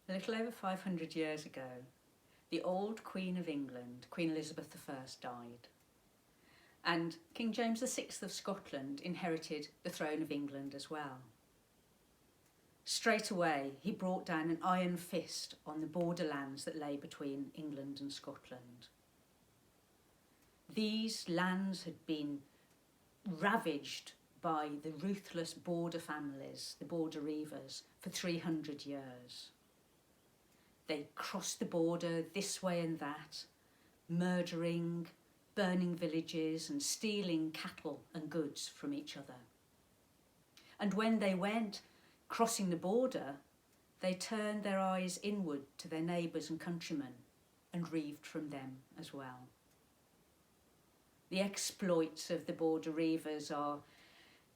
A little over 500 years ago, the old Queen of England, Queen Elizabeth I, died. And King James VI of Scotland inherited the throne of England as well. Straight away, he brought down an iron fist on the borderlands that lay between England and Scotland. These lands had been ravaged by the ruthless border families, the border reivers, for 300 years. They crossed the border this way and that, murdering, burning villages and stealing cattle and goods from each other. And when they went crossing the border, they turned their eyes inward to their neighbours and countrymen and reived from them as well. The exploits of the border reivers are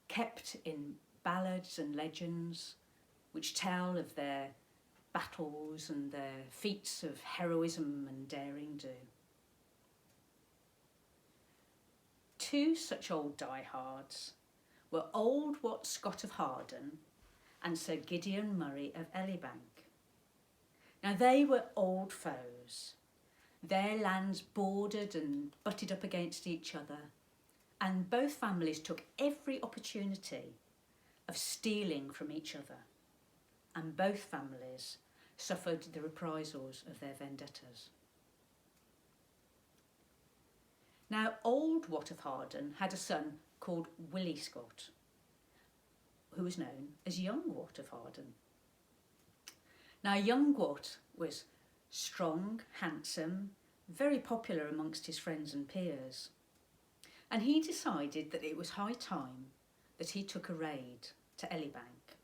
kept in ballads and legends which tell of their battles and their feats of heroism and daring do. Two such old diehards were old Wat Scott of Harden and Sir Gideon Murray of Elibank. Now they were old foes. Their lands bordered and butted up against each other, and both families took every opportunity of stealing from each other, and both families suffered the reprisals of their vendettas. Now, old Wat of Harden had a son called Willie Scott, who was known as young Wat of Harden. Now, young Wat was strong, handsome, very popular amongst his friends and peers. And he decided that it was high time that he took a raid to Elibank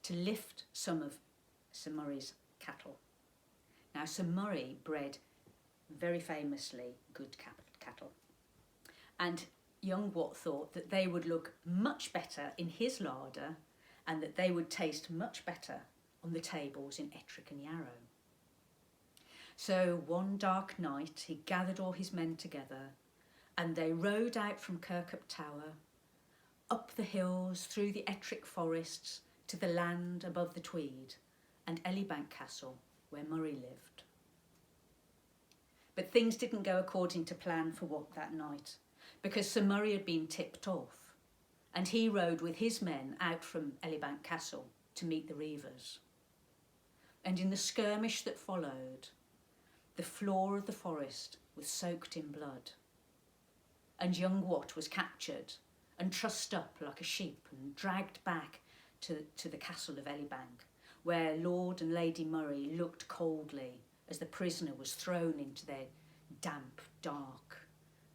to lift some of Sir Murray's cattle. Now, Sir Murray bred very famously good cattle. And young Wat thought that they would look much better in his larder and that they would taste much better on the tables in Ettrick and Yarrow. So one dark night he gathered all his men together and they rode out from Kirkup Tower, up the hills through the Ettrick forests to the land above the Tweed and Elibank Castle where Murray lived. But things didn't go according to plan for Wat that night because Sir Murray had been tipped off and he rode with his men out from Elibank Castle to meet the reivers. And in the skirmish that followed, the floor of the forest was soaked in blood, and young Wat was captured and trussed up like a sheep and dragged back to the castle of Elibank, where Lord and Lady Murray looked coldly as the prisoner was thrown into their damp, dark,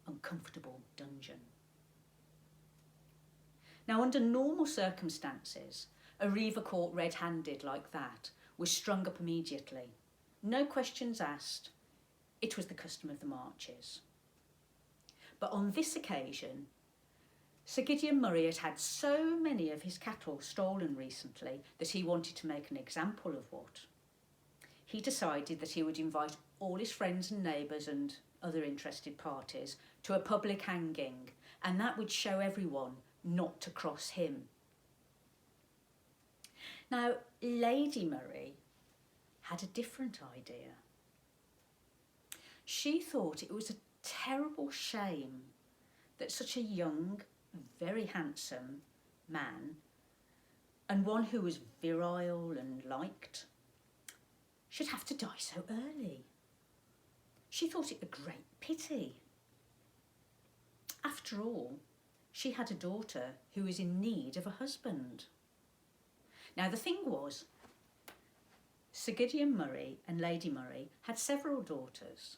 uncomfortable dungeon. Now, under normal circumstances, a reiver caught red-handed like that was strung up immediately. No questions asked. It was the custom of the marches. But on this occasion, Sir Gideon Murray had had so many of his cattle stolen recently that he wanted to make an example of Wat. He decided that he would invite all his friends and neighbours and other interested parties to a public hanging, and that would show everyone not to cross him. Now, Lady Murray had a different idea. She thought it was a terrible shame that such a young, very handsome man, and one who was virile and liked, should have to die so early. She thought it a great pity. After all, she had a daughter who was in need of a husband. Now, the thing was, Sir Gideon Murray and Lady Murray had several daughters,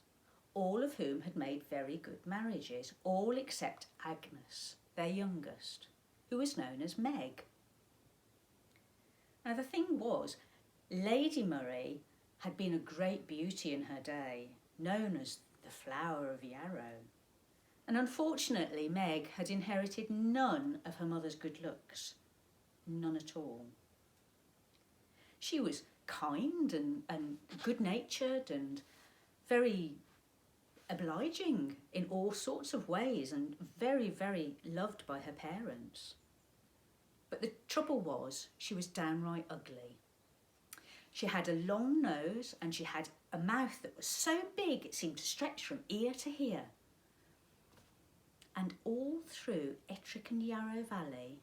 all of whom had made very good marriages, all except Agnes, their youngest, who was known as Meg. Now, the thing was, Lady Murray had been a great beauty in her day, known as the Flower of Yarrow. And unfortunately, Meg had inherited none of her mother's good looks, none at all. She was kind and good-natured and very obliging in all sorts of ways and very, very loved by her parents. But the trouble was she was downright ugly. She had a long nose and she had a mouth that was so big it seemed to stretch from ear to ear. And all through Ettrick and Yarrow Valley,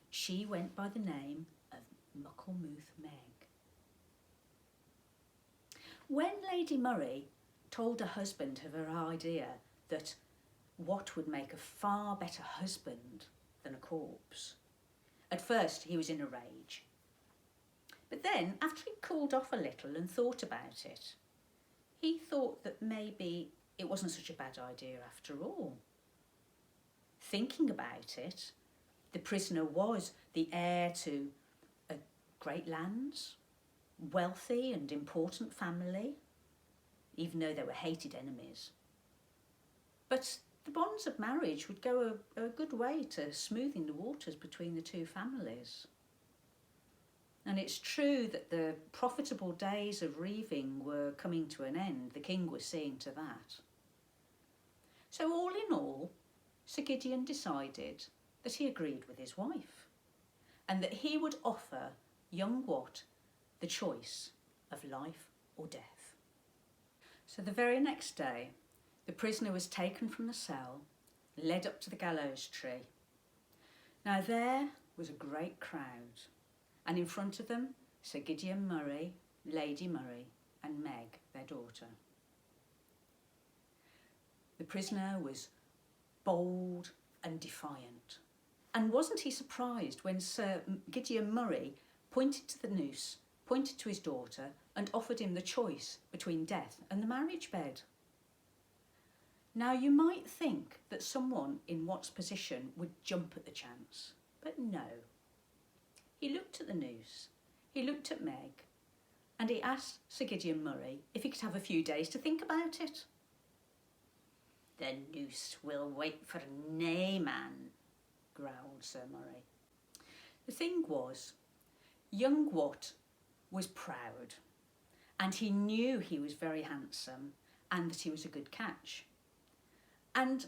she went by the name of Muckle Meg. When Lady Murray told her husband of her idea that what would make a far better husband than a corpse, at first he was in a rage. But then, after he cooled off a little and thought about it, he thought that maybe it wasn't such a bad idea after all. Thinking about it, the prisoner was the heir to a great lands, wealthy and important family, even though they were hated enemies. But the bonds of marriage would go a good way to smoothing the waters between the two families. And it's true that the profitable days of Reiving were coming to an end. The king was seeing to that. So all in all, Sir Gideon decided that he agreed with his wife and that he would offer young Wat the choice of life or death. So the very next day, the prisoner was taken from the cell, led up to the gallows tree. Now there was a great crowd, and in front of them, Sir Gideon Murray, Lady Murray, and Meg, their daughter. The prisoner was bold and defiant. And wasn't he surprised when Sir Gideon Murray pointed to the noose, pointed to his daughter, and offered him the choice between death and the marriage bed? Now you might think that someone in Wat's position would jump at the chance, but no. He looked at the noose, he looked at Meg, and he asked Sir Gideon Murray if he could have a few days to think about it. "The noose will wait for nae man," growled Sir Murray. The thing was, young Wat was proud, and he knew he was very handsome and that he was a good catch. And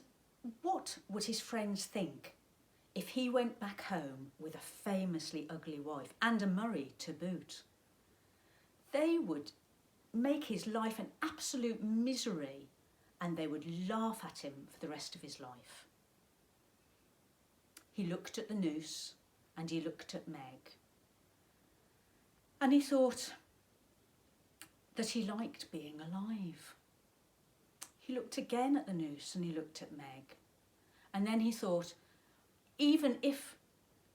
what would his friends think if he went back home with a famously ugly wife and a Murray to boot? They would make his life an absolute misery, and they would laugh at him for the rest of his life. He looked at the noose and he looked at Meg, and he thought that he liked being alive. He looked again at the noose and he looked at Meg, and then he thought, even if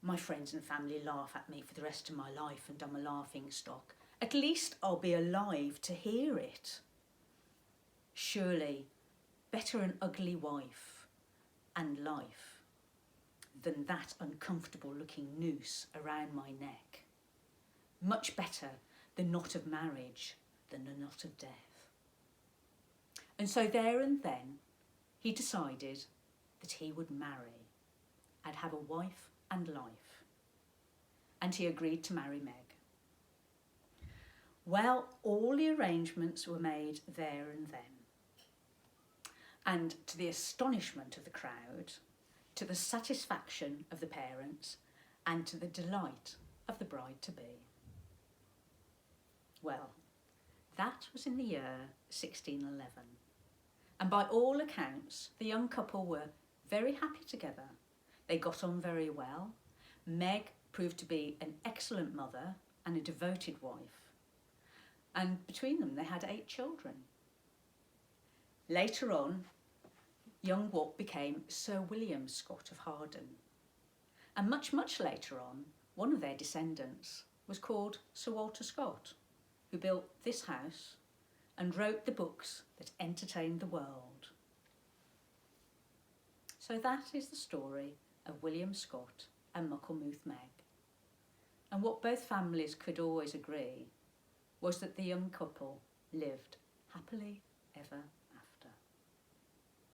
my friends and family laugh at me for the rest of my life and I'm a laughing stock, at least I'll be alive to hear it. Surely better an ugly wife and life than that uncomfortable looking noose around my neck. Much better the knot of marriage than the knot of death. And so there and then he decided that he would marry and have a wife and life. And he agreed to marry Meg. Well, all the arrangements were made there and then. And to the astonishment of the crowd, to the satisfaction of the parents, and to the delight of the bride-to-be. Well, that was in the year 1611. And by all accounts, the young couple were very happy together. They got on very well. Meg proved to be an excellent mother and a devoted wife. And between them, they had 8 children. Later on, young Wat became Sir William Scott of Harden. And much, much later on, one of their descendants was called Sir Walter Scott, who built this house and wrote the books that entertained the world. So that is the story of William Scott and Muckle Meg. And what both families could always agree was that the young couple lived happily ever